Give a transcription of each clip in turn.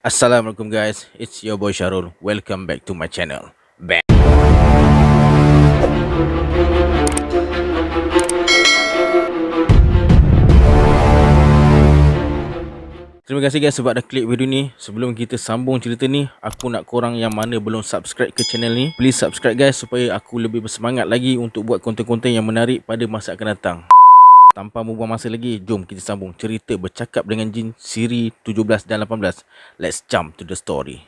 Assalamualaikum guys, it's your boy Syarul. Welcome back to my channel. Bang. Terima kasih guys sebab dah klik video ni. Sebelum kita sambung cerita ni, aku nak korang yang mana belum subscribe ke channel ni, please subscribe guys supaya aku lebih bersemangat lagi untuk buat konten-konten yang menarik pada masa akan datang. Tanpa membuang masa lagi, jom kita sambung cerita Bercakap dengan Jin siri 17 dan 18. Let's jump to the story.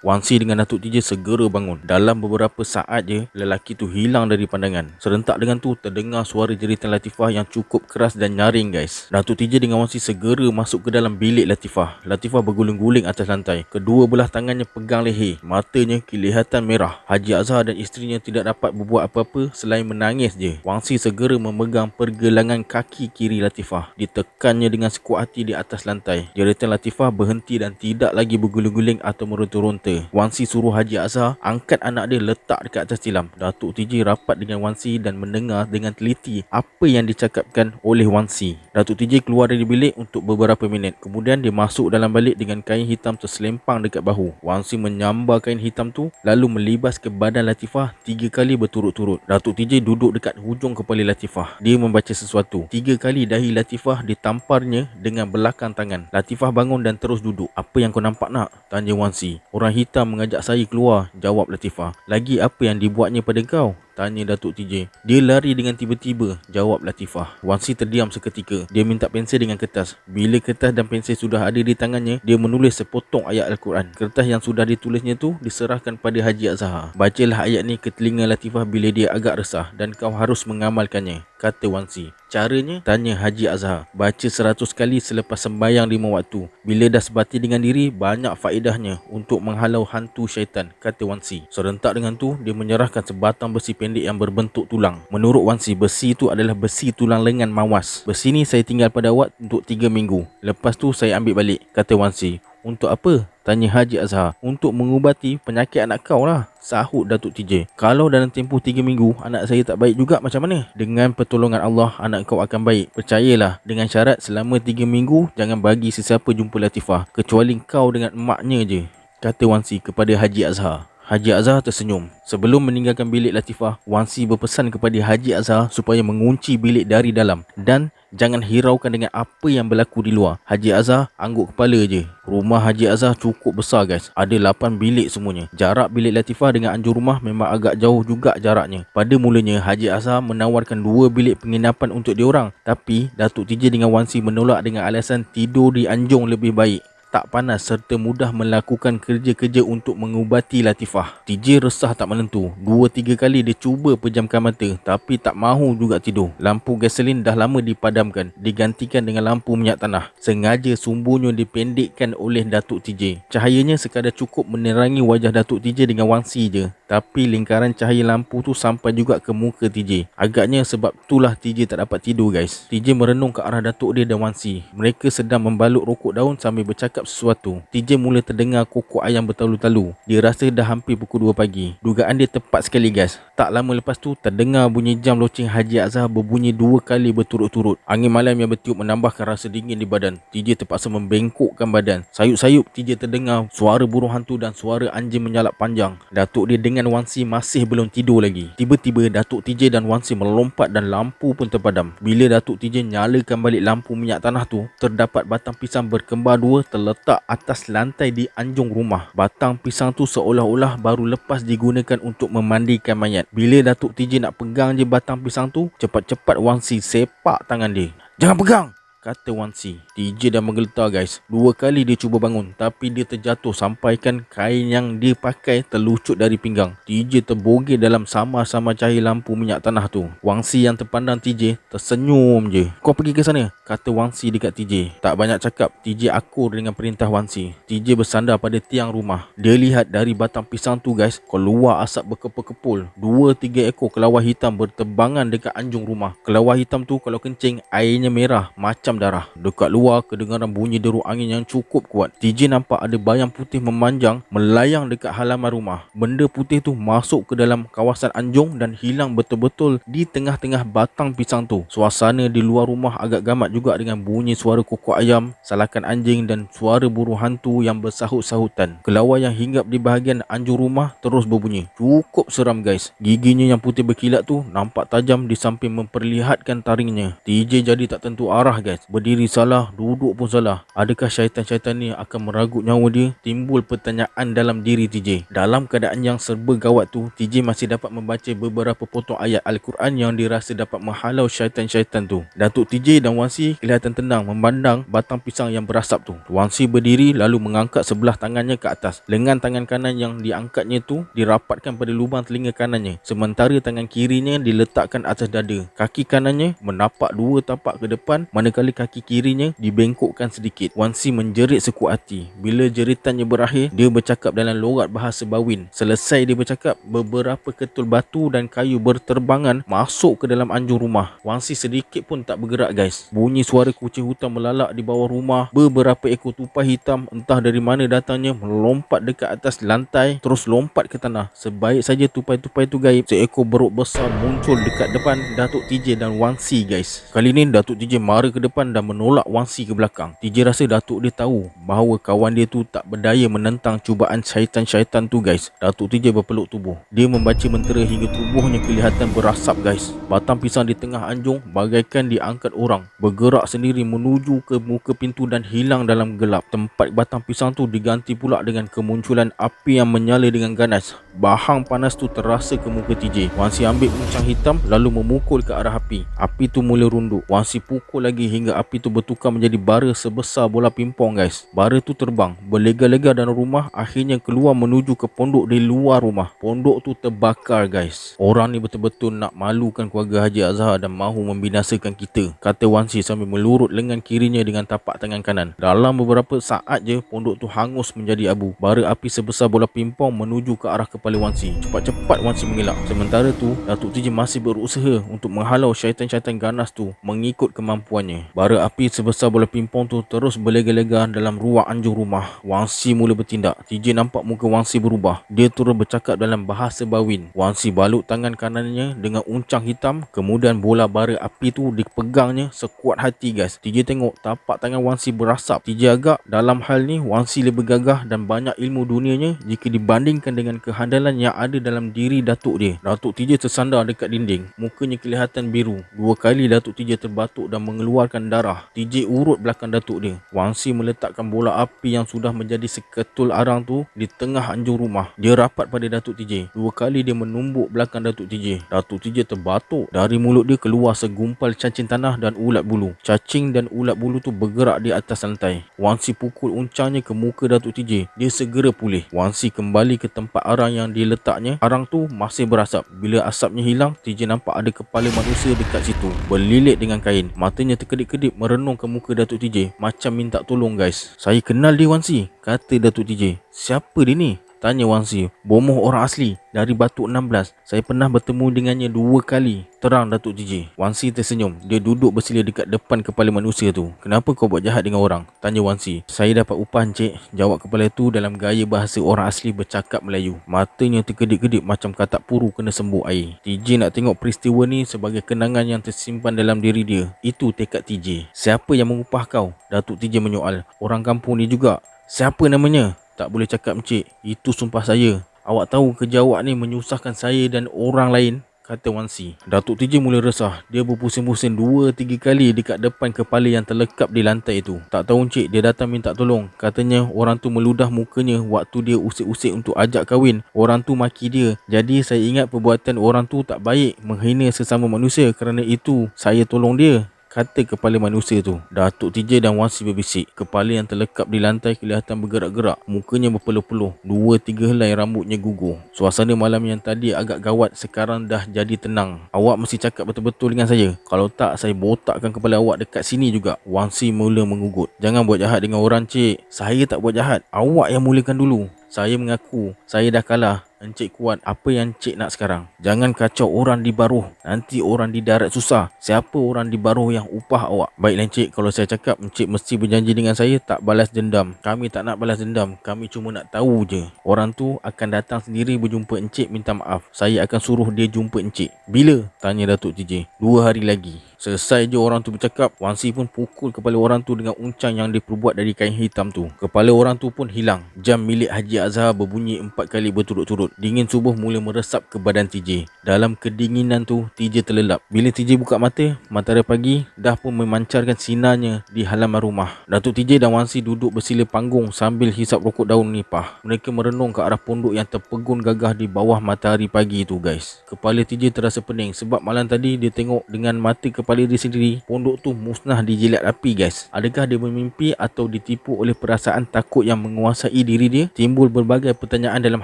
Wan Si dengan Datuk TJ segera bangun. Dalam beberapa saat je, lelaki tu hilang dari pandangan. Serentak dengan tu, terdengar suara jeritan Latifah yang cukup keras dan nyaring guys. Datuk TJ dengan Wan Si segera masuk ke dalam bilik Latifah. Latifah berguling-guling atas lantai. Kedua belah tangannya pegang leher. Matanya kelihatan merah. Haji Azhar dan isterinya tidak dapat berbuat apa-apa selain menangis je. Wan Si segera memegang pergelangan kaki kiri Latifah. Ditekannya dengan sekuat hati di atas lantai. Jeritan Latifah berhenti dan tidak lagi berguling-guling atau meronta-ronta. Wan Si suruh Haji Azhar angkat anak dia letak dekat atas tilam. Datuk TJ rapat dengan Wan Si dan mendengar dengan teliti apa yang dicakapkan oleh Wan Si. Datuk TJ keluar dari bilik untuk beberapa minit. Kemudian dia masuk dalam balik dengan kain hitam terselempang dekat bahu. Wan Si menyambar kain hitam tu lalu melibas ke badan Latifah 3 kali berturut-turut. Datuk TJ duduk dekat hujung kepala Latifah. Dia membaca sesuatu. 3 kali dahi Latifah ditamparnya dengan belakang tangan. Latifah bangun dan terus duduk. Apa yang kau nampak nak? Tanya Wan Si. Orang hitam mengajak saya keluar, jawab Latifah. Lagi apa yang dibuatnya pada kau? Tanya Datuk TJ. Dia lari dengan tiba-tiba, jawab Latifah. Wan Si terdiam seketika. Dia minta pensel dengan kertas. Bila kertas dan pensel sudah ada di tangannya, dia menulis sepotong ayat Al-Quran. Kertas yang sudah ditulisnya tu diserahkan pada Haji Azhar. Bacalah ayat ni ke telinga Latifah bila dia agak resah dan kau harus mengamalkannya, kata Wan Si. Caranya? Tanya Haji Azhar. Baca 100 kali selepas sembahyang 5 waktu. Bila dah sebati dengan diri, banyak faedahnya untuk menghalau hantu syaitan, kata Wan Si. Serentak dengan tu, dia menyerahkan sebatang besi pendek yang berbentuk tulang. Menurut Wan Si, besi itu adalah besi tulang lengan mawas. Besi ni saya tinggal pada awak untuk 3 minggu. Lepas tu saya ambil balik, kata Wan Si. Untuk apa? Tanya Haji Azhar. Untuk mengubati penyakit anak kau lah, sahut Datuk TJ. Kalau dalam tempoh 3 minggu anak saya tak baik juga macam mana? Dengan pertolongan Allah, anak kau akan baik. Percayalah, dengan syarat selama 3 minggu jangan bagi sesiapa jumpa Latifah, kecuali kau dengan emaknya je, kata Wan Si kepada Haji Azhar. Haji Azhar tersenyum. Sebelum meninggalkan bilik Latifah, Wan Si berpesan kepada Haji Azhar supaya mengunci bilik dari dalam dan jangan hiraukan dengan apa yang berlaku di luar. Haji Azhar angguk kepala je. Rumah Haji Azhar cukup besar guys. Ada 8 bilik semuanya. Jarak bilik Latifah dengan anjung rumah memang agak jauh juga jaraknya. Pada mulanya Haji Azhar menawarkan 2 bilik penginapan untuk diorang, tapi Datuk TJ dengan Wan Si menolak dengan alasan tidur di anjung lebih baik, tak panas serta mudah melakukan kerja-kerja untuk mengubati Latifah. TJ resah tak menentu. 2-3 kali dia cuba pejamkan mata tapi tak mahu juga tidur. Lampu gasolin dah lama dipadamkan, digantikan dengan lampu minyak tanah. Sengaja sumbunya dipendekkan oleh Datuk TJ. Cahayanya sekadar cukup menerangi wajah Datuk TJ dengan Wan Si je, tapi lingkaran cahaya lampu tu sampai juga ke muka TJ. Agaknya sebab itulah TJ tak dapat tidur guys. TJ merenung ke arah Datuk dia dan Wan Si. Mereka sedang membalut rokok daun sambil bercakap sesuatu. TJ mula terdengar kokok ayam bertalu-talu. Dia rasa dah hampir pukul 2 pagi. Dugaan dia tepat sekali guys. Tak lama lepas tu terdengar bunyi jam loceng Haji Azhar berbunyi 2 kali berturut-turut. Angin malam yang bertiup menambahkan rasa dingin di badan. TJ terpaksa membengkokkan badan. Sayup-sayup TJ terdengar suara burung hantu dan suara anjing menyalak panjang. Datuk dia dengan Wan Si masih belum tidur lagi. Tiba-tiba Datuk TJ dan Wan Si melompat dan lampu pun terpadam. Bila Datuk TJ nyalakan balik lampu minyak tanah tu, terdapat batang pisang berkembar 2 terletak atas lantai di anjung rumah. Batang pisang tu seolah-olah baru lepas digunakan untuk memandikan mayat. Bila Datuk TJ nak pegang je batang pisang tu, cepat-cepat Wan Si sepak tangan dia. Jangan pegang, kata Wan Si. TJ dah menggeletar guys. 2 kali dia cuba bangun tapi dia terjatuh sampaikan kain yang dia pakai terlucut dari pinggang. TJ terbogel dalam sama-sama cahaya lampu minyak tanah tu. Wan Si yang terpandang TJ tersenyum je. Kau pergi ke sana, kata Wan Si dekat TJ. Tak banyak cakap, TJ akur dengan perintah Wan Si. TJ bersandar pada tiang rumah. Dia lihat dari batang pisang tu guys, keluar asap berkepul-kepul. 2-3 ekor kelawar hitam berterbangan dekat anjung rumah. Kelawar hitam tu kalau kencing airnya merah macam tajam darah. Dekat luar kedengaran bunyi deru angin yang cukup kuat. TJ nampak ada bayang putih memanjang melayang dekat halaman rumah. Benda putih tu masuk ke dalam kawasan anjung dan hilang betul-betul di tengah-tengah batang pisang tu. Suasana di luar rumah agak gamat juga dengan bunyi suara kokok ayam, salakan anjing dan suara burung hantu yang bersahut-sahutan. Kelawar yang hinggap di bahagian anjung rumah terus berbunyi. Cukup seram guys. Giginya yang putih berkilat tu nampak tajam di samping memperlihatkan taringnya. TJ jadi tak tentu arah guys. Berdiri salah, duduk pun salah. Adakah syaitan-syaitan ni akan meragut nyawa dia? Timbul pertanyaan dalam diri TJ. Dalam keadaan yang serba gawat tu, TJ masih dapat membaca beberapa potong ayat Al-Quran yang dirasa dapat menghalau syaitan-syaitan tu. Datuk TJ dan Wan Si kelihatan tenang memandang batang pisang yang berasap tu. Wan Si berdiri lalu mengangkat sebelah tangannya ke atas. Lengan tangan kanan yang diangkatnya tu dirapatkan pada lubang telinga kanannya, sementara tangan kirinya diletakkan atas dada. Kaki kanannya menapak 2 tapak ke depan, manakala kaki kirinya dibengkokkan sedikit. Wan Si menjerit sekuat hati. Bila jeritannya berakhir, dia bercakap dalam logat bahasa Bawin. Selesai dia bercakap, beberapa ketul batu dan kayu berterbangan masuk ke dalam anjung rumah. Wan Si sedikit pun tak bergerak guys. Bunyi suara kucing hutan melalak di bawah rumah. Beberapa ekor tupai hitam entah dari mana datangnya melompat dekat atas lantai, terus lompat ke tanah. Sebaik saja tupai-tupai tu gaib, seekor beruk besar muncul dekat depan Datuk TJ dan Wan Si guys. Kali ni Datuk TJ mara ke depan dan menolak Wan Si ke belakang. TJ rasa Datuk dia tahu bahawa kawan dia tu tak berdaya menentang cubaan syaitan-syaitan tu guys. Datuk TJ berpeluk tubuh. Dia membaca mentera hingga tubuhnya kelihatan berasap guys. Batang pisang di tengah anjung bagaikan diangkat orang, bergerak sendiri menuju ke muka pintu dan hilang dalam gelap. Tempat batang pisang tu diganti pula dengan kemunculan api yang menyala dengan ganas. Bahang panas tu terasa ke muka TJ. Wan Si ambil uncang hitam lalu memukul ke arah api. Api tu mula runduk. Wan Si pukul lagi hingga api tu bertukar menjadi bara sebesar bola pimpong guys. Bara tu terbang berlega-lega dalam rumah, akhirnya keluar menuju ke pondok di luar rumah. Pondok tu terbakar guys. Orang ni betul-betul nak malukan keluarga Haji Azhar dan mahu membinasakan kita, kata Wan Si sambil melurut lengan kirinya dengan tapak tangan kanan. Dalam beberapa saat je pondok tu hangus menjadi abu. Bara api sebesar bola pimpong menuju ke arah kepala Wan Si. Cepat-cepat Wan Si mengelak. Sementara tu Datuk TJ masih berusaha untuk menghalau syaitan-syaitan ganas tu mengikut kemampuannya. Bara api sebesar bola pimpong tu terus berlega-lega dalam ruang anjung rumah. Wan Si mula bertindak. TJ nampak muka Wan Si berubah. Dia terus bercakap dalam bahasa Bawin. Wan Si balut tangan kanannya dengan uncang hitam, kemudian bola bara api tu dipegangnya sekuat hati guys. TJ tengok tapak tangan Wan Si berasap. TJ agak dalam hal ni Wan Si lebih gagah dan banyak ilmu dunianya jika dibandingkan dengan kehandalan yang ada dalam diri Datuk dia. Datuk TJ tersandar dekat dinding. Mukanya kelihatan biru. 2 kali Datuk TJ terbatuk dan mengeluarkan darah. TJ urut belakang Datuk dia. Wan Si meletakkan bola api yang sudah menjadi seketul arang tu di tengah anjung rumah. Dia rapat pada Datuk TJ. 2 kali dia menumbuk belakang Datuk TJ. Datuk TJ terbatuk. Dari mulut dia keluar segumpal cacing tanah dan ulat bulu. Cacing dan ulat bulu tu bergerak di atas lantai. Wan Si pukul uncangnya ke muka Datuk TJ. Dia segera pulih. Wan Si kembali ke tempat arang yang diletaknya. Arang tu masih berasap. Bila asapnya hilang, TJ nampak ada kepala manusia dekat situ, berlilit dengan kain. Matanya terkedip-kedip merenung ke muka Datuk TJ macam minta tolong guys. Saya kenal dia Wan Si, kata Datuk TJ. Siapa dia ni? Tanya Wan Si. Bomoh orang asli dari Batu 16. Saya pernah bertemu dengannya 2 kali, terang Datuk TJ. Wan Si tersenyum. Dia duduk bersila dekat depan kepala manusia tu. Kenapa kau buat jahat dengan orang? Tanya Wan Si. Saya dapat upah encik, jawab kepala tu dalam gaya bahasa orang asli bercakap Melayu. Matanya terkedip-kedip macam katak puru kena sembur air. TJ nak tengok peristiwa ni sebagai kenangan yang tersimpan dalam diri dia. Itu tekad TJ. Siapa yang mengupah kau? Datuk TJ menyoal. Orang kampung ni juga. Siapa namanya? Tak boleh cakap encik, itu sumpah saya. Awak tahu kerja awak ni menyusahkan saya dan orang lain, kata Wan Si. Datuk TJ mula resah. Dia berpusing-pusing 2-3 kali dekat depan kepala yang terlekap di lantai itu. Tak tahu encik, dia datang minta tolong. Katanya orang tu meludah mukanya waktu dia usik-usik untuk ajak kahwin. Orang tu maki dia. Jadi saya ingat perbuatan orang tu tak baik, menghina sesama manusia. Kerana itu saya tolong dia, kata kepala manusia tu. Datuk TJ dan Wan Si berbisik. Kepala yang terlekap di lantai kelihatan bergerak-gerak. Mukanya berpeluh-peluh. 2-3 helai rambutnya gugur. Suasana malam yang tadi agak gawat sekarang dah jadi tenang. Awak mesti cakap betul-betul dengan saya. Kalau tak, saya botakkan kepala awak dekat sini juga. Wan Si mula mengugut. Jangan buat jahat dengan orang cik. Saya tak buat jahat. Awak yang mulakan dulu. Saya mengaku saya dah kalah. Encik kuat, apa yang encik nak sekarang? Jangan kacau orang di Baruh, nanti orang di darat susah. Siapa orang di Baruh yang upah awak? Baiklah encik, kalau saya cakap, encik mesti berjanji dengan saya tak balas dendam. Kami tak nak balas dendam, kami cuma nak tahu je. Orang tu akan datang sendiri berjumpa encik minta maaf. Saya akan suruh dia jumpa encik. Bila? Tanya Datuk TJ. 2 hari lagi. Selesai je orang tu bercakap, Wan Si pun pukul kepala orang tu dengan uncang yang diperbuat dari kain hitam tu. Kepala orang tu pun hilang. Jam milik Haji Azhar berbunyi 4 kali berturut-turut. Dingin subuh mula meresap ke badan TJ. Dalam kedinginan tu, TJ terlelap. Bila TJ buka mata, matahari pagi dah pun memancarkan sinarnya di halaman rumah. Datuk TJ dan Wan Si duduk bersila panggung sambil hisap rokok daun nipah. Mereka merenung ke arah pondok yang terpegun gagah di bawah matahari pagi tu guys. Kepala TJ terasa pening sebab malam tadi dia tengok dengan mata kepala dia sendiri pondok tu musnah dijilat api guys. Adakah dia bermimpi atau ditipu oleh perasaan takut yang menguasai diri dia? Timbul berbagai pertanyaan dalam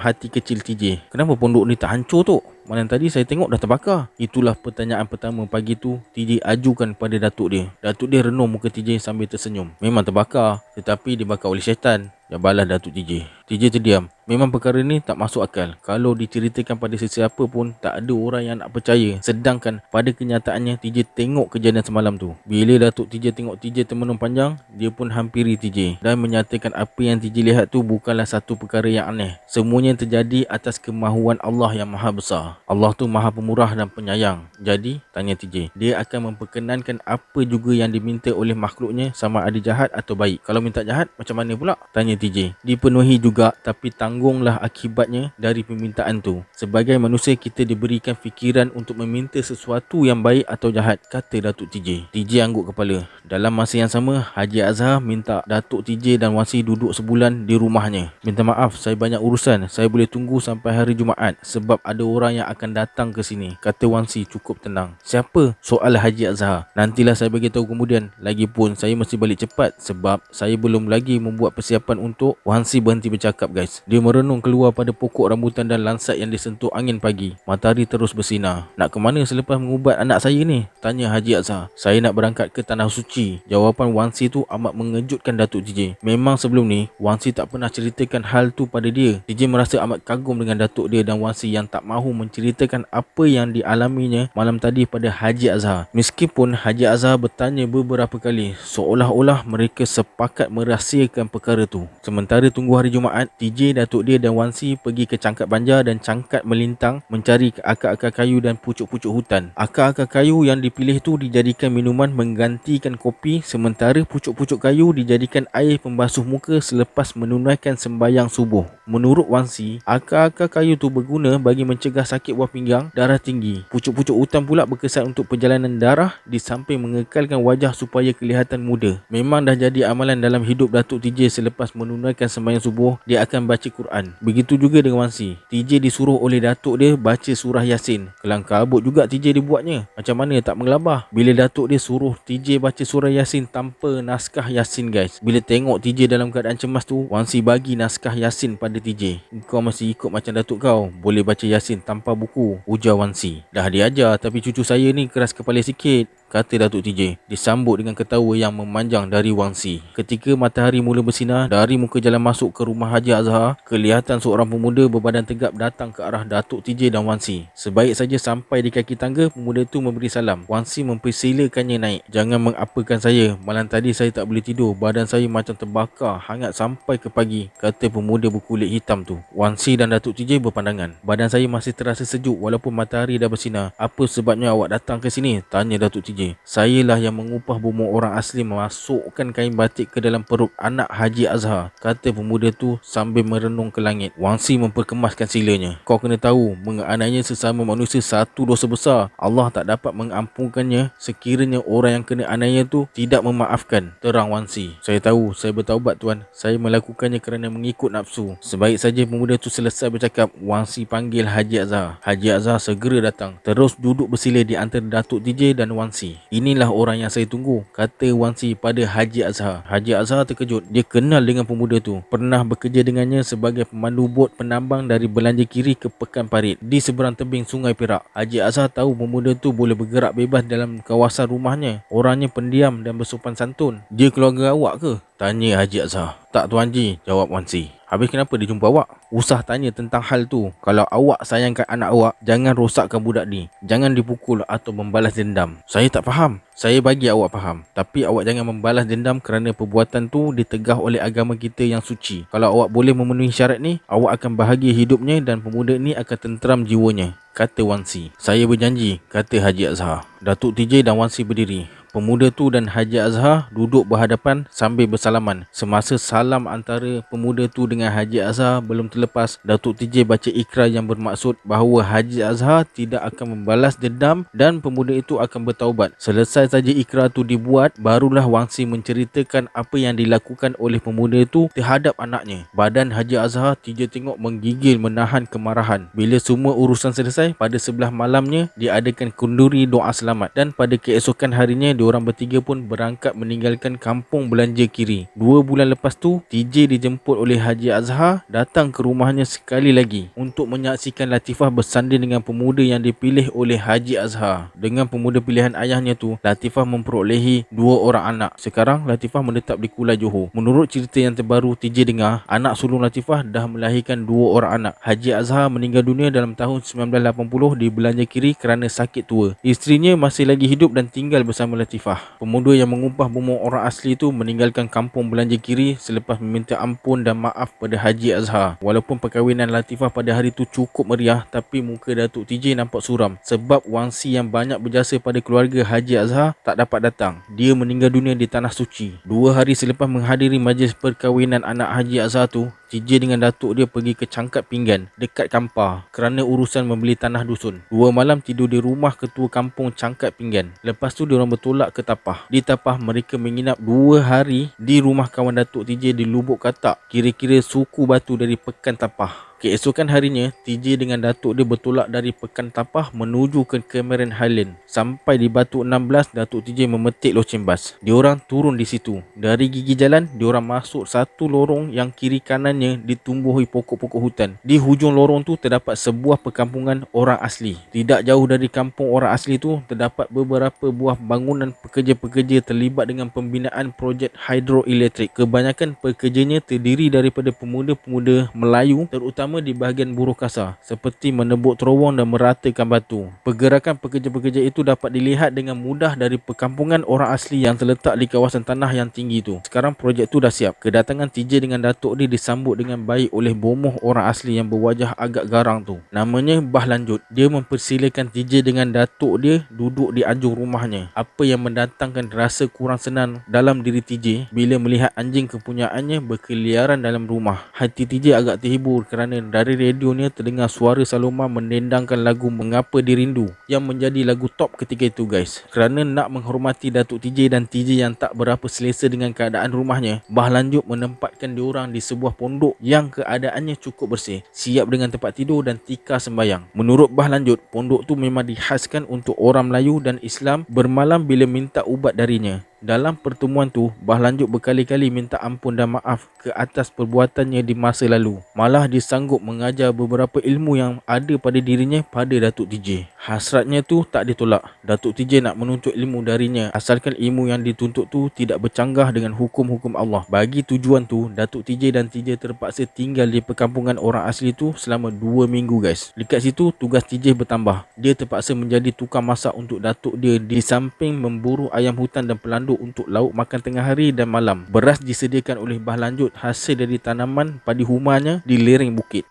hati kecil TJ. Kenapa pondok ni tak hancur tu? Malam tadi saya tengok dah terbakar. Itulah pertanyaan pertama pagi tu TJ ajukan pada datuk dia. Datuk dia renung muka TJ sambil tersenyum. Memang terbakar, tetapi dibakar oleh syaitan. Balas Datuk TJ. TJ terdiam. Memang perkara ni tak masuk akal. Kalau diceritakan pada sesiapa pun tak ada orang yang nak percaya. Sedangkan pada kenyataannya TJ tengok kejadian semalam tu. Bila Datuk TJ tengok TJ termenung panjang, dia pun hampiri TJ dan menyatakan apa yang TJ lihat tu bukanlah satu perkara yang aneh. Semuanya terjadi atas kemahuan Allah yang maha besar. Allah tu maha pemurah dan penyayang. Jadi, tanya TJ, dia akan memperkenankan apa juga yang diminta oleh makhluknya sama ada jahat atau baik. Kalau minta jahat, macam mana pula? Tanya TJ. Dipenuhi juga, tapi tanggunglah akibatnya dari permintaan tu. Sebagai manusia, kita diberikan fikiran untuk meminta sesuatu yang baik atau jahat, kata Datuk TJ. TJ angguk kepala. Dalam masa yang sama, Haji Azhar minta Datuk TJ dan Wan Si duduk sebulan di rumahnya. Minta maaf, saya banyak urusan. Saya boleh tunggu sampai hari Jumaat sebab ada orang yang akan datang ke sini, kata Wan Si cukup tenang. Siapa? Soal Haji Azhar. Nantilah saya beritahu kemudian. Lagipun saya mesti balik cepat sebab saya belum lagi membuat persiapan untuk. Wan Si berhenti bercakap guys. Dia merenung keluar pada pokok rambutan dan lansat yang disentuh angin pagi. Matahari terus bersinar. Nak ke mana selepas mengubat anak saya ni? Tanya Haji Azhar. Saya nak berangkat ke Tanah Suci. Jawapan Wan Si tu amat mengejutkan Datuk TJ. Memang sebelum ni Wan Si tak pernah ceritakan hal tu pada dia. TJ merasa amat kagum dengan Datuk dia dan Wan Si yang tak mahu menceritakan apa yang dialaminya malam tadi pada Haji Azhar. Meskipun Haji Azhar bertanya beberapa kali, seolah-olah mereka sepakat merahsiakan perkara tu. Sementara tunggu hari Jumaat, TJ, Datuk dia dan Wan Si pergi ke Cangkat Banjar dan Cangkat Melintang mencari akar-akar kayu dan pucuk-pucuk hutan. Akar-akar kayu yang dipilih tu dijadikan minuman menggantikan kopi, sementara pucuk-pucuk kayu dijadikan air pembasuh muka selepas menunaikan sembahyang subuh. Menurut Wan Si, akar-akar kayu tu berguna bagi mencegah sakit buah pinggang, darah tinggi. Pucuk-pucuk hutan pula berkesan untuk perjalanan darah di samping mengekalkan wajah supaya kelihatan muda. Memang dah jadi amalan dalam hidup Datuk TJ selepas menunaikan sembahyang subuh, dia akan baca Quran. Begitu juga dengan Wan Si. TJ disuruh oleh Datuk dia baca surah Yasin. Kelang kabut juga TJ dibuatnya. Macam mana tak mengelabah? Bila Datuk dia suruh TJ baca surah Yasin tanpa naskah Yasin guys. Bila tengok TJ dalam keadaan cemas tu, Wan Si bagi naskah Yasin pada TJ. Kau masih ikut macam Datuk kau, boleh baca Yasin tanpa buku, ujar Wan Si. Dah diajar tapi cucu saya ni keras kepala sikit, kata Datuk TJ. Disambut dengan ketawa yang memanjang dari Wan Si. Ketika matahari mula bersinar, dari muka jalan masuk ke rumah Haji Azhar, kelihatan seorang pemuda berbadan tegap datang ke arah Datuk TJ dan Wan Si. Sebaik saja sampai di kaki tangga, pemuda itu memberi salam. Wan Si mempersilakannya naik. Jangan mengapakan saya, malam tadi saya tak boleh tidur, badan saya macam terbakar hangat sampai ke pagi, kata pemuda berkulit hitam tu. Wan Si dan Datuk TJ berpandangan. Badan saya masih terasa sejuk walaupun matahari dah bersinar. Apa sebabnya awak datang ke sini? Tanya Datuk TJ. Sayalah yang mengupah bomoh orang asli memasukkan kain batik ke dalam perut anak Haji Azhar, kata pemuda tu sambil merenung ke langit. Wan Si memperkemaskan silanya. Kau kena tahu, menganiaya sesama manusia satu dosa besar. Allah tak dapat mengampunkannya sekiranya orang yang kena aniaya tu tidak memaafkan, terang Wan Si. Saya tahu, saya bertaubat tuan. Saya melakukannya kerana mengikut nafsu. Sebaik saja pemuda tu selesai bercakap, Wan Si panggil Haji Azhar. Haji Azhar segera datang, terus duduk bersila di antara Datuk TJ dan Wan Si. Inilah orang yang saya tunggu, kata Wan Si pada Haji Azhar. Haji Azhar terkejut. Dia kenal dengan pemuda tu, pernah bekerja dengannya sebagai pemandu bot penambang dari Belanja Kiri ke Pekan Parit di seberang tebing Sungai Perak. Haji Azhar tahu pemuda tu boleh bergerak bebas dalam kawasan rumahnya. Orangnya pendiam dan bersopan santun. Dia keluarga awak ke? Tanya Haji Azhar. Tak Tuan Haji, jawab Wan Si. Habis kenapa dia jumpa awak? Usah tanya tentang hal tu. Kalau awak sayangkan anak awak, jangan rosakkan budak ni. Jangan dipukul atau membalas dendam. Saya tak faham. Saya bagi awak faham. Tapi awak jangan membalas dendam kerana perbuatan tu ditegah oleh agama kita yang suci. Kalau awak boleh memenuhi syarat ni, awak akan bahagia hidupnya dan pemuda ni akan tenteram jiwanya, kata Wan Si. Saya berjanji, kata Haji Azhar. Datuk TJ dan Wan Si berdiri. Pemuda tu dan Haji Azhar duduk berhadapan sambil bersalaman. Semasa salam antara pemuda tu dengan Haji Azhar belum terlepas, Datuk TJ baca ikrar yang bermaksud bahawa Haji Azhar tidak akan membalas dendam dan pemuda itu akan bertaubat. Selesai saja ikrar tu dibuat, barulah Wan Si menceritakan apa yang dilakukan oleh pemuda itu terhadap anaknya. Badan Haji Azhar TJ tengok menggigil menahan kemarahan. Bila semua urusan selesai, pada sebelah malamnya diadakan kenduri doa selamat dan pada keesokan harinya diorang bertiga pun berangkat meninggalkan kampung belanja kiri. 2 bulan lepas tu, TJ dijemput oleh Haji Azhar datang ke rumahnya sekali lagi untuk menyaksikan Latifah bersanding dengan pemuda yang dipilih oleh Haji Azhar. Dengan pemuda pilihan ayahnya tu, Latifah memperolehi 2 orang anak. Sekarang Latifah menetap di Kuala Johor. Menurut cerita yang terbaru TJ dengar, anak sulung Latifah dah melahirkan 2 orang anak. Haji Azhar meninggal dunia dalam tahun 1980 di belanja kiri kerana sakit tua. Isterinya masih lagi hidup dan tinggal bersama Latifah. Pemuda yang mengumpah bomoh orang asli itu meninggalkan kampung belanja kiri selepas meminta ampun dan maaf pada Haji Azhar. Walaupun perkahwinan Latifah pada hari itu cukup meriah, tapi muka Datuk TJ nampak suram sebab Wan Si yang banyak berjasa pada keluarga Haji Azhar tak dapat datang. Dia meninggal dunia di Tanah Suci. 2 hari selepas menghadiri majlis perkahwinan anak Haji Azhar tu, TJ dengan datuk dia pergi ke Cangkat Pinggan dekat Kampar kerana urusan membeli tanah dusun. 2 malam tidur di rumah ketua kampung Cangkat Pinggan. Lepas tu diorang bertolak ke Tapah. Di Tapah mereka menginap 2 hari di rumah kawan datuk TJ di Lubuk Katak, kira-kira suku batu dari Pekan Tapah. Keesokan harinya, TJ dengan datuk dia bertolak dari Pekan Tapah menuju ke Cameron Highland. Sampai di Batu 16, Datuk TJ memetik loceng bas. Diorang turun di situ. Dari gigi jalan, diorang masuk satu lorong yang kiri kanannya ditumbuhi pokok-pokok hutan. Di hujung lorong tu terdapat sebuah perkampungan orang asli. Tidak jauh dari kampung orang asli tu, terdapat beberapa buah bangunan pekerja-pekerja terlibat dengan pembinaan projek hidroelektrik. Kebanyakan pekerjanya terdiri daripada pemuda-pemuda Melayu, terutama di bahagian buruh kasar, seperti menebuk terowong dan meratakan batu. Pergerakan pekerja-pekerja itu dapat dilihat dengan mudah dari perkampungan orang asli yang terletak di kawasan tanah yang tinggi itu. Sekarang projek tu dah siap. Kedatangan TJ dengan datuk dia disambut dengan baik oleh bomoh orang asli yang berwajah agak garang tu. Namanya Bah Lanjut. Dia mempersilakan TJ dengan datuk dia duduk di anjung rumahnya. Apa yang mendatangkan rasa kurang senang dalam diri TJ bila melihat anjing kepunyaannya berkeliaran dalam rumah. Hati TJ agak terhibur kerana dari radionya terdengar suara Saloma mendendangkan lagu Mengapa Dirindu yang menjadi lagu top ketika itu guys. Kerana nak menghormati Datuk TJ dan TJ yang tak berapa selesa dengan keadaan rumahnya, Bah Lanjut menempatkan diorang di sebuah pondok yang keadaannya cukup bersih, siap dengan tempat tidur dan tikar sembayang. Menurut Bah Lanjut, pondok tu memang dihaskan untuk orang Melayu dan Islam bermalam bila minta ubat darinya. Dalam pertemuan tu, Bah Lanjut berkali-kali minta ampun dan maaf ke atas perbuatannya di masa lalu. Malah disanggup mengajar beberapa ilmu yang ada pada dirinya pada Datuk TJ. Hasratnya tu tak ditolak. Datuk TJ nak menuntut ilmu darinya asalkan ilmu yang dituntut tu tidak bercanggah dengan hukum-hukum Allah. Bagi tujuan tu, Datuk TJ dan TJ terpaksa tinggal di perkampungan orang asli tu selama 2 minggu guys. Dekat situ tugas TJ bertambah. Dia terpaksa menjadi tukang masak untuk datuk dia di samping memburu ayam hutan dan pelanduk untuk lauk makan tengah hari dan malam. Beras disediakan oleh Bah Lanjut hasil dari tanaman padi humanya di lereng bukit.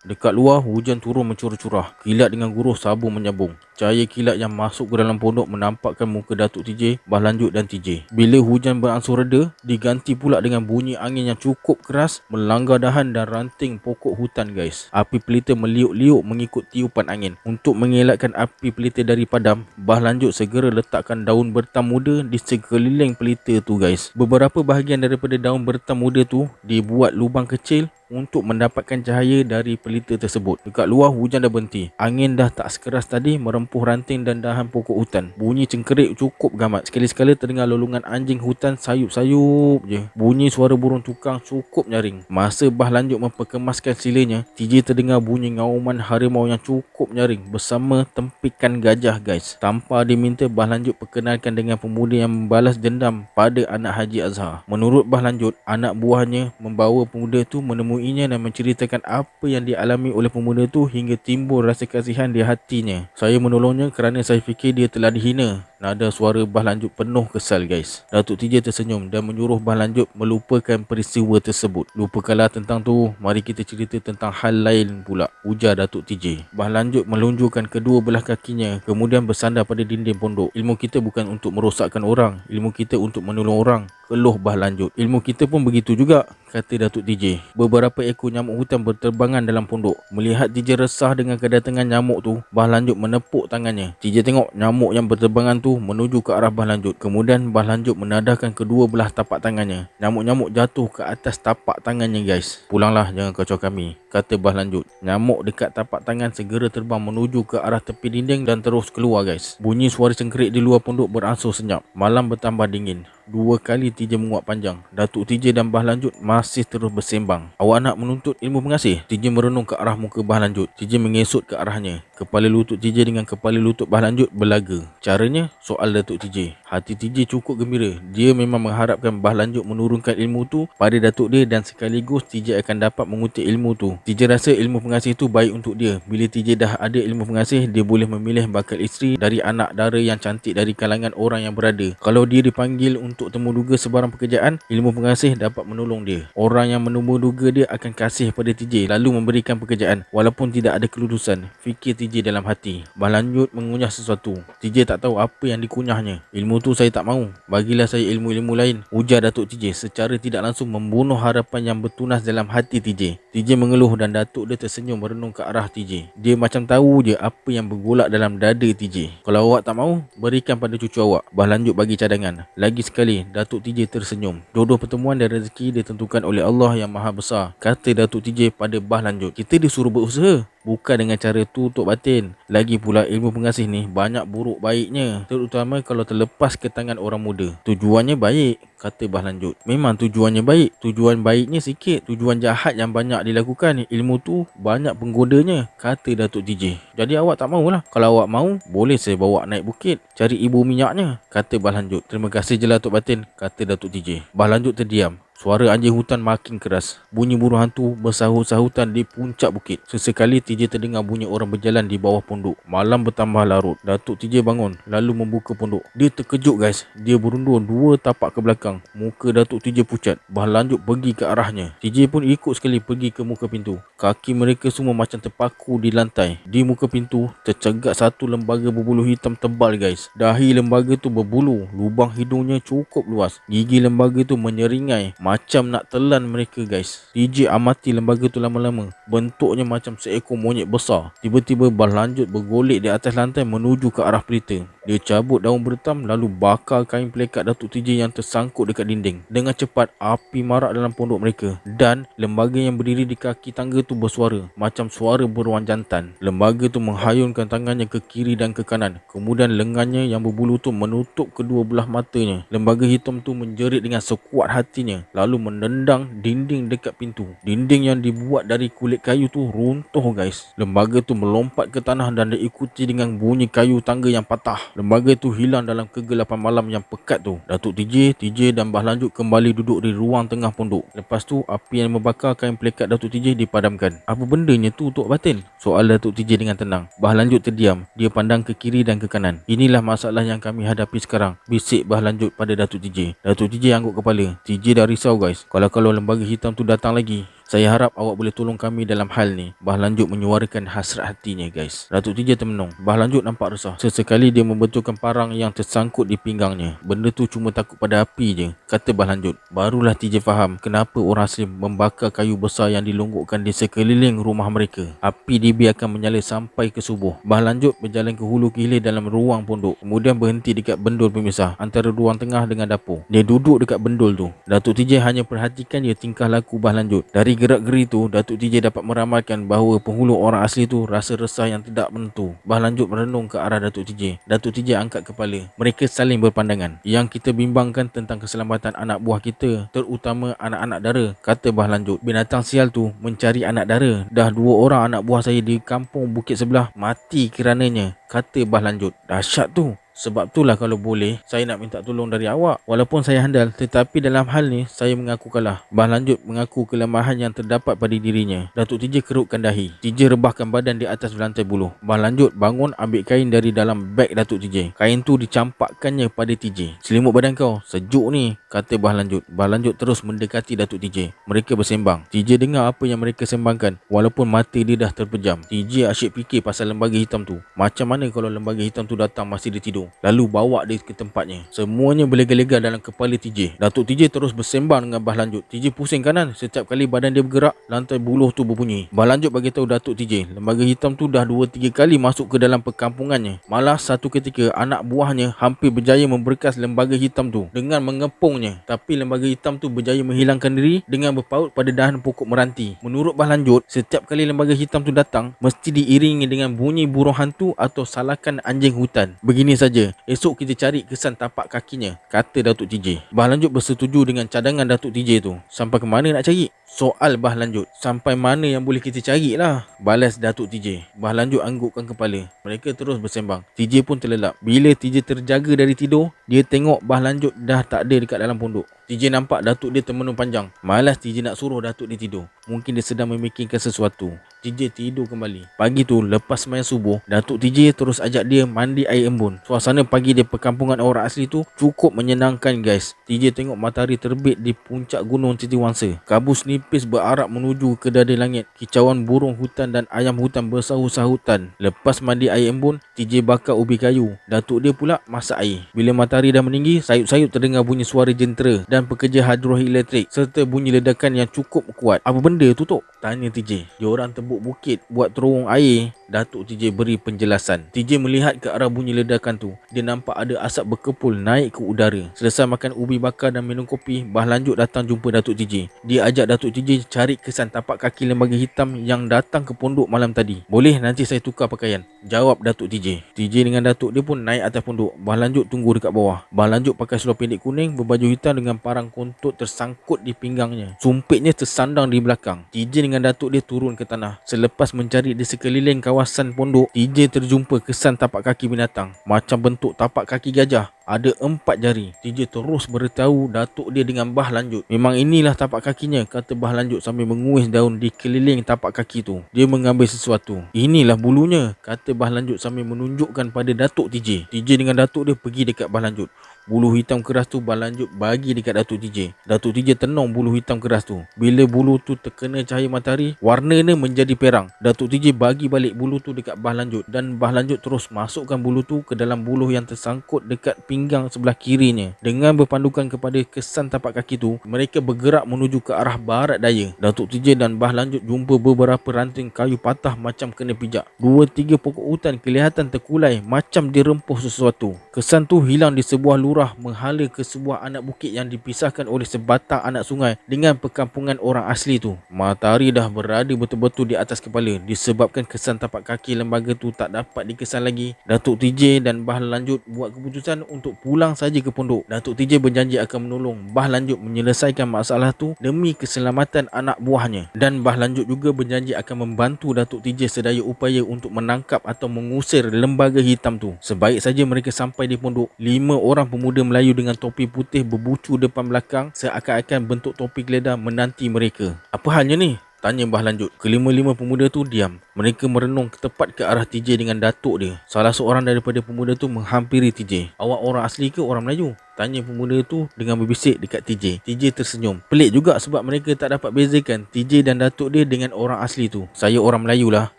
Dekat luar, hujan turun mencurah-curah. Kilat dengan guruh sabung menyambung. Cahaya kilat yang masuk ke dalam pondok menampakkan muka Datuk TJ, Bah Lanjut dan TJ. Bila hujan beransur reda, diganti pula dengan bunyi angin yang cukup keras melanggar dahan dan ranting pokok hutan guys. Api pelita meliuk-liuk mengikut tiupan angin. Untuk mengelakkan api pelita dari padam, Bah Lanjut segera letakkan daun bertam muda di sekeliling pelita tu guys. Beberapa bahagian daripada daun bertam muda tu dibuat lubang kecil untuk mendapatkan cahaya dari pelita tersebut. Dekat luar hujan dah berhenti. Angin dah tak sekeras tadi merempuh ranting dan dahan pokok hutan. Bunyi cengkerik cukup gamat. Sekali-sekala terdengar lolongan anjing hutan sayup-sayup je. Bunyi suara burung tukang cukup nyaring. Masa Bah Lanjut memperkemaskan silanya, TJ terdengar bunyi ngauman harimau yang cukup nyaring bersama tempikan gajah guys. Tanpa diminta, Bah Lanjut perkenalkan dengan pemuda yang membalas dendam pada anak Haji Azhar. Menurut Bah Lanjut, anak buahnya membawa pemuda tu menemuinya dan menceritakan apa yang dialami oleh pemuda tu hingga timbul rasa kasihan di hatinya. Saya menolongnya kerana saya fikir dia telah dihina. Nada suara Bah Lanjut penuh kesal guys. Datuk TJ tersenyum dan menyuruh Bah Lanjut melupakan peristiwa tersebut. Lupakanlah tentang tu, mari kita cerita tentang hal lain pula, ujar Datuk TJ. Bah Lanjut melunjurkan kedua belah kakinya kemudian bersandar pada dinding pondok. Ilmu kita bukan untuk merosakkan orang, ilmu kita untuk menolong orang, keluh Bah Lanjut. Ilmu kita pun begitu juga, kata Datuk TJ. Beberapa ekor nyamuk hutan berterbangan dalam pondok. Melihat TJ resah dengan kedatangan nyamuk tu, Bah Lanjut menepuk tangannya. TJ tengok nyamuk yang berterbangan tu menuju ke arah Bah Lanjut. Kemudian Bah Lanjut menadahkan kedua belah tapak tangannya. Nyamuk-nyamuk jatuh ke atas tapak tangannya guys. Pulanglah, jangan kacau kami, kata Bah Lanjut. Nyamuk dekat tapak tangan segera terbang menuju ke arah tepi dinding dan terus keluar guys. Bunyi suara cengkerik di luar pondok beransur senyap. Malam bertambah dingin. Dua kali TJ menguap panjang. Datuk TJ dan Bah Lanjut masih terus bersembang. Awak nak menuntut ilmu pengasih? TJ merenung ke arah muka Bah Lanjut. TJ mengesut ke arahnya. Kepala lutut TJ dengan kepala lutut Bah Lanjut berlaga. Caranya? Soal Datuk TJ. Hati TJ cukup gembira. Dia memang mengharapkan Bah Lanjut menurunkan ilmu tu pada datuk dia dan sekaligus TJ akan dapat mengutip ilmu tu. TJ rasa ilmu pengasih tu baik untuk dia. Bila TJ dah ada ilmu pengasih, dia boleh memilih bakal isteri dari anak dara yang cantik dari kalangan orang yang berada. Kalau dia dipanggil untuk temu duga sebarang pekerjaan, ilmu pengasih dapat menolong dia. Orang yang menemu duga dia akan kasih pada TJ lalu memberikan pekerjaan walaupun tidak ada kelulusan, fikir TJ dalam hati. Bah Lanjut mengunyah sesuatu. TJ tak tahu apa yang dikunyahnya. Ilmu tu saya tak mahu, bagilah saya ilmu-ilmu lain, ujar Datuk TJ secara tidak langsung membunuh harapan yang bertunas dalam hati TJ. TJ mengeluh dan datuk dia tersenyum merenung ke arah TJ. Dia macam tahu je apa yang bergolak dalam dada TJ. Kalau awak tak mahu, berikan pada cucu awak. Bah Lanjut bagi cadangan. Lagi sekali Datuk TJ tersenyum. Jodoh pertemuan dan rezeki ditentukan oleh Allah yang Maha Besar, kata Datuk TJ pada Bah Lanjut. Kita disuruh berusaha, bukan dengan cara tutup batin. Lagi pula ilmu pengasih ni banyak buruk baiknya, terutama kalau terlepas ke tangan orang muda. Tujuannya baik, kata Bah Lanjut. Memang tujuannya baik. Tujuan baiknya sikit, tujuan jahat yang banyak dilakukan. Ilmu tu banyak penggodanya, kata Datuk TJ. Jadi awak tak mahulah. Kalau awak mahu, boleh saya bawa naik bukit, cari ibu minyaknya, kata Bah Lanjut. Terima kasih je lah Tok Batin, kata Datuk TJ. Bah Lanjut terdiam. Suara anjing hutan makin keras. Bunyi burung hantu bersahut-sahutan di puncak bukit. Sesekali TJ terdengar bunyi orang berjalan di bawah pondok. Malam bertambah larut. Datuk TJ bangun lalu membuka pondok. Dia terkejut guys. Dia berundur dua tapak ke belakang. Muka Datuk TJ pucat. Bah Lanjut pergi ke arahnya. TJ pun ikut sekali pergi ke muka pintu. Kaki mereka semua macam terpaku di lantai. Di muka pintu tercegat satu lembaga berbulu hitam tebal guys. Dahi lembaga tu berbulu. Lubang hidungnya cukup luas. Gigi lembaga tu menyeringai macam nak telan mereka guys. TJ amati lembaga tu lama-lama. Bentuknya macam seekor monyet besar. Tiba-tiba Bah Lanjut bergolek di atas lantai menuju ke arah pelita. Dia cabut daun bertam lalu bakar kain pelekat Datuk TJ yang tersangkut dekat dinding. Dengan cepat api marak dalam pondok mereka dan lembaga yang berdiri di kaki tangga tu bersuara macam suara beruang jantan. Lembaga tu menghayunkan tangannya ke kiri dan ke kanan. Kemudian lengannya yang berbulu tu menutup kedua belah matanya. Lembaga hitam tu menjerit dengan sekuat hatinya lalu menendang dinding dekat pintu. Dinding yang dibuat dari kulit kayu tu runtuh guys. Lembaga tu melompat ke tanah dan diikuti dengan bunyi kayu tangga yang patah. Lembaga tu hilang dalam kegelapan malam yang pekat tu. Datuk TJ dan Bah Lanjut kembali duduk di ruang tengah pondok. Lepas tu api yang membakar kain pelekat Datuk TJ dipadamkan. Apa bendanya tu Tok Batin? Soal Datuk TJ dengan tenang. Bah Lanjut terdiam. Dia pandang ke kiri dan ke kanan. Inilah masalah yang kami hadapi sekarang, bisik Bah Lanjut pada Datuk TJ. Datuk TJ angguk kepala. TJ dah risau guys. Kalau lembaga hitam tu datang lagi, saya harap awak boleh tolong kami dalam hal ni. Bah Lanjut menyuarakan hasrat hatinya guys. Datuk TJ termenung. Bah Lanjut nampak resah. Sesekali dia membetulkan parang yang tersangkut di pinggangnya. Benda tu cuma takut pada api je, kata Bah Lanjut. Barulah TJ faham kenapa orang asli membakar kayu besar yang dilonggokkan di sekeliling rumah mereka. Api dibiarkan menyala sampai ke subuh. Bah Lanjut berjalan ke hulu ke hilir dalam ruang pondok. Kemudian berhenti dekat bendul pemisah antara ruang tengah dengan dapur. Dia duduk dekat bendul tu. Datuk TJ hanya perhatikan dia tingkah laku Bah Lanjut. Dari gerak-geri tu, Datuk TJ dapat meramalkan bahawa penghulu orang asli tu rasa resah yang tidak menentu. Bah Lanjut merenung ke arah Datuk TJ. Datuk TJ angkat kepala. Mereka saling berpandangan. Yang kita bimbangkan tentang keselamatan anak buah kita, terutama anak-anak dara, kata Bah Lanjut. Binatang sial tu mencari anak dara. Dah 2 orang anak buah saya di kampung bukit sebelah mati kerananya, kata Bah Lanjut. Dahsyat tu. Sebab itulah kalau boleh, saya nak minta tolong dari awak. Walaupun saya handal, tetapi dalam hal ni, saya mengaku kalah. Bah Lanjut mengaku kelemahan yang terdapat pada dirinya. Datuk TJ kerutkan dahi. TJ rebahkan badan di atas lantai buluh. Bah Lanjut bangun ambil kain dari dalam beg Datuk TJ. Kain tu dicampakkannya pada TJ. Selimut badan kau, sejuk ni, kata Bah Lanjut. Bah Lanjut terus mendekati Datuk TJ. Mereka bersembang. TJ dengar apa yang mereka sembangkan, walaupun mata dia dah terpejam. TJ asyik fikir pasal lembaga hitam tu. Macam mana kalau lembaga hitam tu datang masih dia tidur, lalu bawa dia ke tempatnya. Semuanya berlega-lega dalam kepala TJ. Datuk TJ terus bersembang dengan Bah Lanjut. TJ pusing kanan. Setiap kali badan dia bergerak, lantai buluh tu berbunyi. Bah Lanjut bagi tahu Datuk TJ, lembaga hitam tu dah 2-3 kali masuk ke dalam perkampungannya. Malah satu ketika anak buahnya hampir berjaya memberkas lembaga hitam tu dengan mengepungnya. Tapi lembaga hitam tu berjaya menghilangkan diri dengan berpaut pada dahan pokok meranti. Menurut Bah Lanjut, setiap kali lembaga hitam tu datang, mesti diiringi dengan bunyi burung hantu atau salakan anjing hutan. Begini saja, esok kita cari kesan tapak kakinya, kata Datuk TJ. Bah Lanjut bersetuju dengan cadangan Datuk TJ tu. Sampai ke mana nak cari? Soal Bah Lanjut. Sampai mana yang boleh kita cari lah, balas Datuk TJ. Bah Lanjut anggukkan kepala. Mereka terus bersembang. TJ pun terlelap. Bila TJ terjaga dari tidur, dia tengok Bah Lanjut dah tak ada dekat dalam pondok. TJ nampak Datuk dia termenung panjang. Malas TJ nak suruh Datuk dia tidur. Mungkin dia sedang memikirkan sesuatu. TJ tidur kembali. Pagi tu lepas sembahyang subuh, Datuk TJ terus ajak dia mandi air embun. Suasana pagi di perkampungan orang asli tu cukup menyenangkan guys. TJ tengok matahari terbit di puncak gunung Titiwangsa. Kabus nipis berarak menuju ke dada langit. Kicauan burung hutan dan ayam hutan bersahut-sahutan. Lepas mandi air embun, TJ bakar ubi kayu. Datuk dia pula masak air. Bila matahari dah meninggi, sayup-sayup terdengar bunyi suara jentera dan pekerja hidroelektrik serta bunyi ledakan yang cukup kuat. Apa benda tu Tok? Tanya TJ. Diorang tebuk bukit buat terowong air. Datuk TJ beri penjelasan. TJ melihat ke arah bunyi ledakan tu. Dia nampak ada asap berkepul naik ke udara. Selesai makan ubi bakar dan minum kopi, Bah Lanjut datang jumpa Datuk TJ. Dia ajak Datuk TJ cari kesan tapak kaki lembaga hitam yang datang ke pondok malam tadi. Boleh, nanti saya tukar pakaian, jawab Datuk TJ. TJ dengan Datuk dia pun naik atas pondok. Bah Lanjut tunggu dekat bawah. Bah Lanjut pakai seluar pendek kuning berbaju hitam dengan parang kontot tersangkut di pinggangnya. Sumpitnya tersandang di belakang. TJ dengan Datuk dia turun ke tanah. Selepas mencari di sekeliling kawasan pondok, TJ terjumpa kesan tapak kaki binatang macam bentuk tapak kaki gajah. Ada 4 jari. TJ terus beritahu Datuk dia dengan Bah Lanjut. Memang inilah tapak kakinya, kata Bah Lanjut sambil menguis daun di keliling tapak kaki tu. Dia mengambil sesuatu. Inilah bulunya, kata Bah Lanjut sambil menunjukkan pada Datuk TJ. TJ dengan Datuk dia pergi dekat Bah Lanjut. Bulu hitam keras tu Bah Lanjut bagi dekat Datuk TJ. Datuk TJ tenung bulu hitam keras tu. Bila bulu tu terkena cahaya matahari, warnanya menjadi perang. Datuk TJ bagi balik bulu tu dekat Bah Lanjut dan Bah Lanjut terus masukkan bulu tu ke dalam buluh yang tersangkut dekat pinggang sebelah kirinya. Dengan berpandukan kepada kesan tapak kaki tu, mereka bergerak menuju ke arah barat daya. Datuk TJ dan Bah Lanjut jumpa beberapa ranting kayu patah macam kena pijak. 2-3 pokok hutan kelihatan terkulai macam dirempuh sesuatu. Kesan tu hilang di sebuah lurah menghala ke sebuah anak bukit yang dipisahkan oleh sebatang anak sungai dengan perkampungan orang asli tu. Matahari dah berada betul-betul di atas kepala. Disebabkan kesan tapak kaki lembaga tu tak dapat dikesan lagi, Datuk TJ dan Bah Lanjut buat keputusan untuk pulang saja ke pondok. Datuk TJ berjanji akan menolong Bah Lanjut menyelesaikan masalah tu demi keselamatan anak buahnya. Dan Bah Lanjut juga berjanji akan membantu Datuk TJ sedaya upaya untuk menangkap atau mengusir lembaga hitam tu. Sebaik saja mereka sampai di pondok, 5 orang pemuda Melayu dengan topi putih berbucu depan belakang seakan-akan bentuk topi geledah menanti mereka. Apa halnya ni? Tanya Bah Lanjut. Kelima-lima pemuda tu diam. Mereka merenung tepat ke arah TJ dengan Datuk dia. Salah seorang daripada pemuda tu menghampiri TJ. Awak orang asli ke orang Melayu? Tanya pemuda tu dengan berbisik dekat TJ. TJ tersenyum. Pelik juga sebab mereka tak dapat bezakan TJ dan Datuk dia dengan orang asli tu. Saya orang Melayu lah,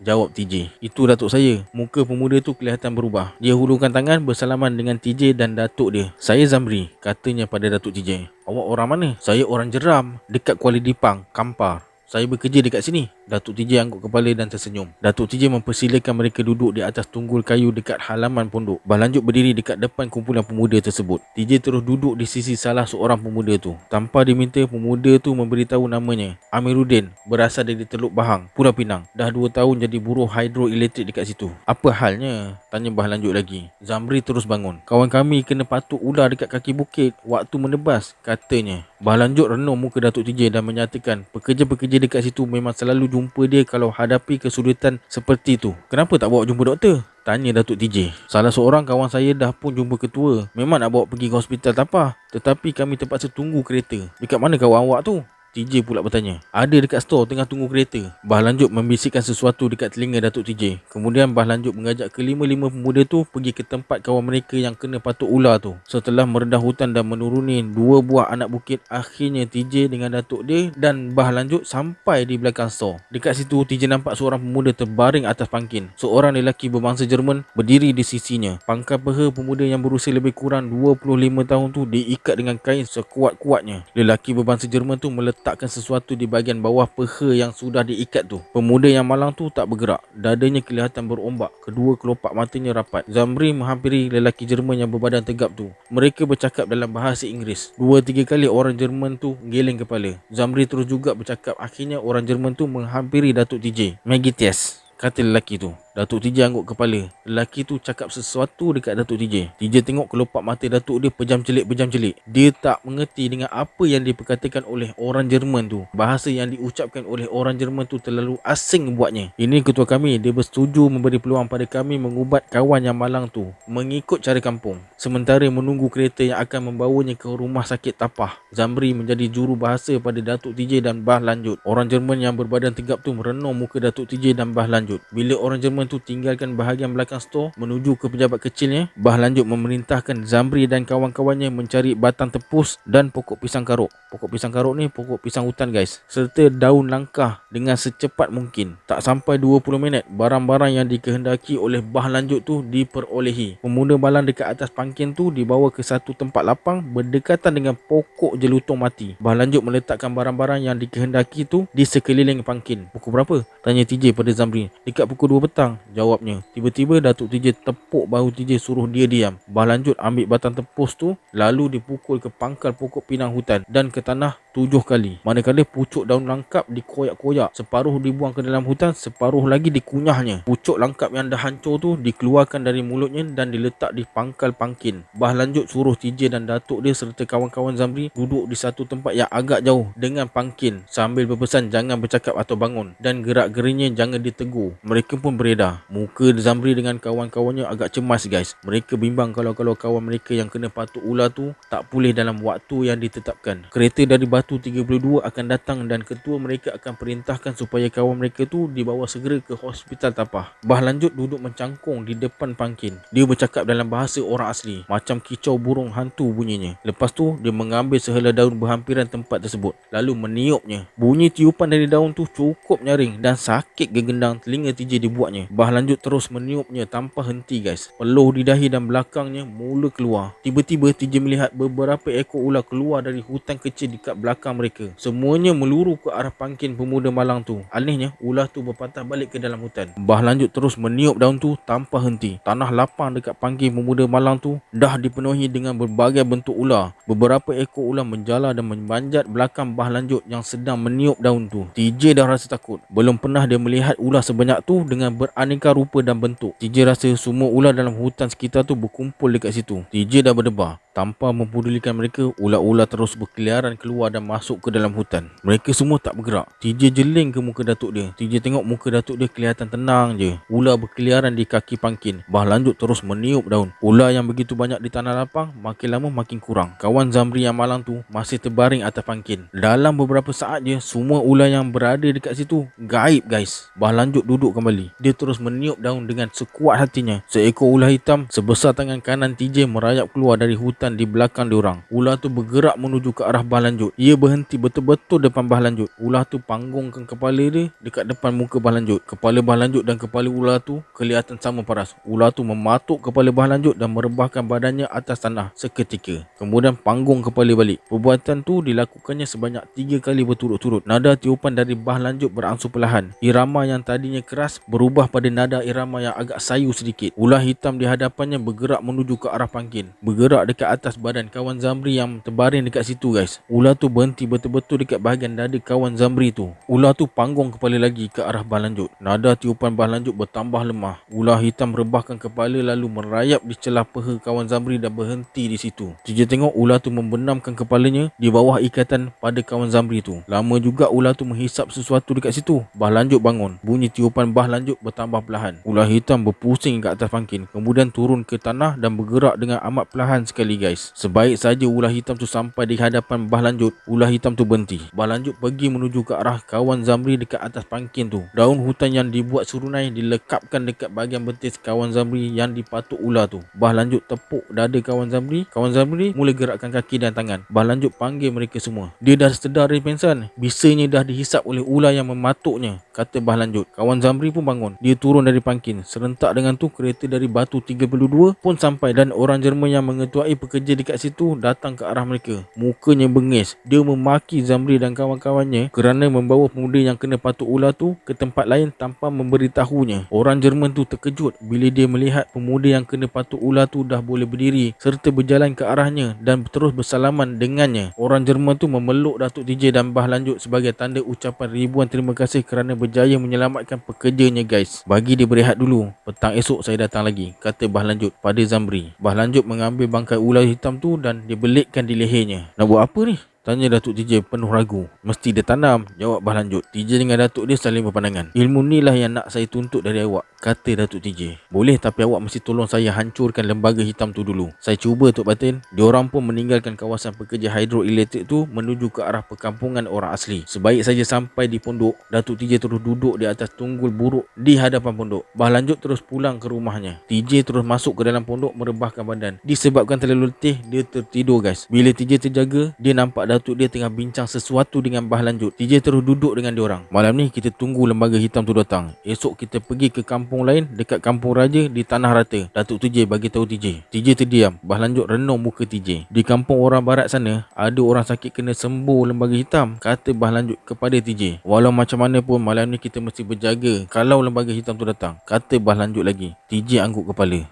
jawab TJ. Itu Datuk saya. Muka pemuda tu kelihatan berubah. Dia hulurkan tangan bersalaman dengan TJ dan Datuk dia. Saya Zamri, katanya pada Datuk TJ. Awak orang mana? Saya orang Jeram, dekat Kuala Dipang, Kampar. Saya bekerja dekat sini. Datuk TJ angguk kepala dan tersenyum. Datuk TJ mempersilakan mereka duduk di atas tunggul kayu dekat halaman pondok. Bah Lanjut berdiri dekat depan kumpulan pemuda tersebut. TJ terus duduk di sisi salah seorang pemuda tu. Tanpa diminta, pemuda tu memberitahu namanya, Amiruddin, berasal dari Teluk Bahang, Pulau Pinang. Dah 2 tahun jadi buruh hidroelektrik dekat situ. Apa halnya? Tanya Bah Lanjut lagi. Zamri terus bangun. Kawan kami kena patuk ular dekat kaki bukit waktu menebas, katanya. Bah Lanjut renung muka Datuk TJ dan menyatakan pekerja-pekerja dekat situ memang selalu jumpa dia kalau hadapi kesulitan seperti tu. Kenapa tak bawa jumpa doktor? Tanya Datuk TJ. Salah seorang kawan saya dah pun jumpa ketua. Memang nak bawa pergi ke hospital Tapah, tetapi kami terpaksa tunggu kereta. Dekat mana kawan awak tu? TJ pula bertanya. Ada dekat store tengah tunggu kereta. Bah Lanjut membisikkan sesuatu dekat telinga Datuk TJ. Kemudian Bah Lanjut mengajak kelima-lima pemuda tu pergi ke tempat kawan mereka yang kena patuk ular tu. Setelah merendah hutan dan menuruni 2 buah anak bukit, akhirnya TJ dengan Datuk dia dan Bah Lanjut sampai di belakang store. Dekat situ TJ nampak seorang pemuda terbaring atas pangkin. Seorang lelaki berbangsa Jerman berdiri di sisinya. Pangkal peha pemuda yang berusia lebih kurang 25 tahun tu diikat dengan kain sekuat-kuatnya. Lelaki berbangsa Jerman tu meletakkan sesuatu di bahagian bawah peha yang sudah diikat tu. Pemuda yang malang tu tak bergerak. Dadanya kelihatan berombak. Kedua kelopak matanya rapat. Zamri menghampiri lelaki Jerman yang berbadan tegap tu. Mereka bercakap dalam bahasa Inggeris. 2-3 kali orang Jerman tu geleng kepala. Zamri terus juga bercakap. Akhirnya orang Jerman tu menghampiri Datuk TJ. Magitias, kata lelaki tu. Datuk TJ angguk kepala. Lelaki tu cakap sesuatu dekat Datuk TJ. TJ tengok kelopak mata Datuk dia pejam celik. Dia tak mengerti dengan apa yang diperkatakan oleh orang Jerman tu. Bahasa yang diucapkan oleh orang Jerman tu terlalu asing buatnya. Ini ketua kami, dia bersetuju memberi peluang pada kami mengubat kawan yang malang tu mengikut cara kampung, sementara menunggu kereta yang akan membawanya ke rumah sakit Tapah. Zamri menjadi juru bahasa pada Datuk TJ dan Bah Lanjut. Orang Jerman yang berbadan tegap tu merenung muka Datuk TJ dan Bah Lanjut. Bila orang Jerman tu tinggalkan bahagian belakang store menuju ke pejabat kecilnya, Bah Lanjut memerintahkan Zamri dan kawan-kawannya mencari batang tepus dan pokok pisang karok. Pokok pisang karok ni pokok pisang hutan guys, serta daun langkah dengan secepat mungkin. Tak sampai 20 minit, barang-barang yang dikehendaki oleh Bah Lanjut tu diperolehi. Pemuda malang dekat atas pangkin tu dibawa ke satu tempat lapang berdekatan dengan pokok jelutong mati. Bah Lanjut meletakkan barang-barang yang dikehendaki tu di sekeliling pangkin. Pukul berapa? Tanya TJ pada Zamri. Dekat pukul 2 petang, jawabnya. Tiba-tiba Datuk TJ tepuk bahu TJ suruh dia diam. Bah Lanjut ambil batang tepus tu lalu dipukul ke pangkal pokok pinang hutan dan ke tanah 7 kali. Manakala pucuk daun langkap dikoyak-koyak, separuh dibuang ke dalam hutan, separuh lagi dikunyahnya. Pucuk langkap yang dah hancur tu dikeluarkan dari mulutnya dan diletak di pangkal pangkin. Bah Lanjut suruh TJ dan Datuk dia serta kawan-kawan Zamri duduk di satu tempat yang agak jauh dengan pangkin sambil berpesan jangan bercakap atau bangun dan gerak-gerinya jangan ditegur. Mereka pun beredar. Muka Zamri dengan kawan-kawannya agak cemas guys. Mereka bimbang kalau kawan mereka yang kena patuk ular tu tak pulih dalam waktu yang ditetapkan. Kereta dari Batu 32 akan datang dan ketua mereka akan perintahkan supaya kawan mereka tu dibawa segera ke hospital Tapah. Bah Lanjut duduk mencangkung di depan pangkin. Dia bercakap dalam bahasa orang asli, macam kicau burung hantu bunyinya. Lepas tu dia mengambil sehelai daun berhampiran tempat tersebut lalu meniupnya. Bunyi tiupan dari daun tu cukup nyaring dan sakit gegendang telinga TJ dibuatnya. Bah Lanjut terus meniupnya tanpa henti guys. Peluh di dahi dan belakangnya mula keluar. Tiba-tiba TJ melihat beberapa ekor ular keluar dari hutan kecil dekat belakang mereka. Semuanya meluru ke arah pangkin pemuda malang tu. Anehnya, ular tu berpatah balik ke dalam hutan. Bah Lanjut terus meniup daun tu tanpa henti. Tanah lapang dekat pangkin pemuda malang tu dah dipenuhi dengan berbagai bentuk ular. Beberapa ekor ular menjala dan memanjat belakang Bah Lanjut yang sedang meniup daun tu. TJ dah rasa takut. Belum pernah dia melihat ular sebanyak tu dengan beraneka rupa dan bentuk. TJ rasa semua ular dalam hutan sekitar tu berkumpul dekat situ. TJ dah berdebar. Tanpa mempedulikan mereka, ular-ular terus berkeliaran keluar dan masuk ke dalam hutan. Mereka semua tak bergerak. TJ jeling ke muka Datuk dia. TJ tengok muka Datuk dia kelihatan tenang je. Ular berkeliaran di kaki pangkin. Bah Lanjut terus meniup daun. Ular yang begitu banyak di tanah lapang makin lama makin kurang. Kawan Zamri yang malang tu masih terbaring atas pangkin. Dalam beberapa saat je, semua ular yang berada dekat situ gaib guys. Bah Lanjut duduk kembali. Dia terus meniup daun dengan sekuat hatinya. Seekor ular hitam sebesar tangan kanan TJ merayap keluar dari hutan jeritan di belakang diorang. Ular tu bergerak menuju ke arah bah lanjut. Ia berhenti betul-betul depan bah lanjut. Ular tu panggungkan kepala dia dekat depan muka bah lanjut. Kepala bah lanjut dan kepala ular tu kelihatan sama paras. Ular tu mematuk kepala bah lanjut dan merebahkan badannya atas tanah seketika. Kemudian panggung kepala balik. Perbuatan tu dilakukannya sebanyak 3 kali berturut-turut. Nada tiupan dari bah lanjut berangsur perlahan. Irama yang tadinya keras berubah pada nada irama yang agak sayu sedikit. Ular hitam di hadapannya bergerak menuju ke arah pangkin. Bergerak dekat atas badan kawan Zamri yang terbaring dekat situ guys. Ular tu berhenti betul-betul dekat bahagian dada kawan Zamri tu. Ular tu panggung kepala lagi ke arah bah lanjut. Nada tiupan bah lanjut bertambah lemah. Ular hitam merebahkan kepala lalu merayap di celah peha kawan Zamri dan berhenti di situ. TJ tengok ular tu membenamkan kepalanya di bawah ikatan pada kawan Zamri tu. Lama juga ular tu menghisap sesuatu dekat situ. Bah lanjut bangun. Bunyi tiupan bah lanjut bertambah perlahan. Ular hitam berpusing ke atas pangkin, kemudian turun ke tanah dan bergerak dengan amat perlahan sekali guys. Sebaik saja ular hitam tu sampai di hadapan bah lanjut, ular hitam tu berhenti. Bah lanjut pergi menuju ke arah kawan Zamri dekat atas pangkin tu. Daun hutan yang dibuat serunai dilekapkan dekat bahagian betis kawan Zamri yang dipatuk ular tu. Bah lanjut tepuk dada kawan Zamri. Kawan Zamri mula gerakkan kaki dan tangan. Bah lanjut panggil mereka semua. Dia dah sedar dari pingsan. Bisanya dah dihisap oleh ular yang mematuknya, kata bah lanjut. Kawan Zamri pun bangun. Dia turun dari pangkin. Serentak dengan tu kereta dari Batu 32 pun sampai dan orang Jerman yang mengetuai pekerja dekat situ datang ke arah mereka. Mukanya bengis. Dia memaki Zamri dan kawan-kawannya kerana membawa pemuda yang kena patuk ular tu ke tempat lain tanpa memberitahunya. Orang Jerman tu terkejut bila dia melihat pemuda yang kena patuk ular tu dah boleh berdiri serta berjalan ke arahnya dan terus bersalaman dengannya. Orang Jerman tu memeluk Datuk TJ dan bah lanjut sebagai tanda ucapan ribuan terima kasih kerana berjaya menyelamatkan pekerjanya guys. Bagi dia berehat dulu. Petang esok saya datang lagi, kata bah lanjut pada Zamri. Bah lanjut mengambil bangkai ular hitam tu dan dia belitkan di lehernya. Nak buat apa ni? Tanya Datuk TJ penuh ragu. Mesti dia tanam, jawab bah lanjut. TJ dengan Datuk dia saling berpandangan. Ilmu ni lah yang nak saya tuntut dari awak, kata Datuk TJ. Boleh, tapi awak mesti tolong saya hancurkan lembaga hitam tu dulu. Saya cuba Tok Batin. Diorang pun meninggalkan kawasan pekerja hidroelektrik tu menuju ke arah perkampungan orang asli. Sebaik saja sampai di pondok, Datuk TJ terus duduk di atas tunggul buruk di hadapan pondok. Bah lanjut terus pulang ke rumahnya. TJ terus masuk ke dalam pondok merebahkan badan. Disebabkan terlalu letih, dia tertidur guys. Bila TJ terjaga, dia nampak Datuk dia tengah bincang sesuatu dengan bah lanjut. TJ terus duduk dengan diorang. Malam ni kita tunggu lembaga hitam tu datang. Esok kita pergi ke kampung lain dekat kampung raja di Tanah Rata. Datuk TJ bagi tahu TJ. TJ terdiam. Bah lanjut renung muka TJ. Di kampung orang barat sana ada orang sakit kena sembuh lembaga hitam, kata bah lanjut kepada TJ. Walau macam mana pun malam ni kita mesti berjaga kalau lembaga hitam tu datang, kata bah lanjut lagi. TJ angguk kepala.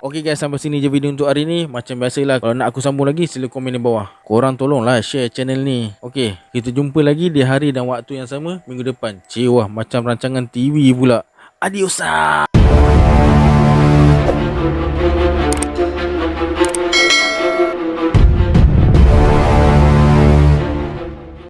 Okey guys, sampai sini je video untuk hari ni. Macam biasalah, kalau nak aku sambung lagi sila komen di bawah. Korang tolonglah share channel ni. Okey, kita jumpa lagi di hari dan waktu yang sama minggu depan. Cewah, macam rancangan TV pula. Adios.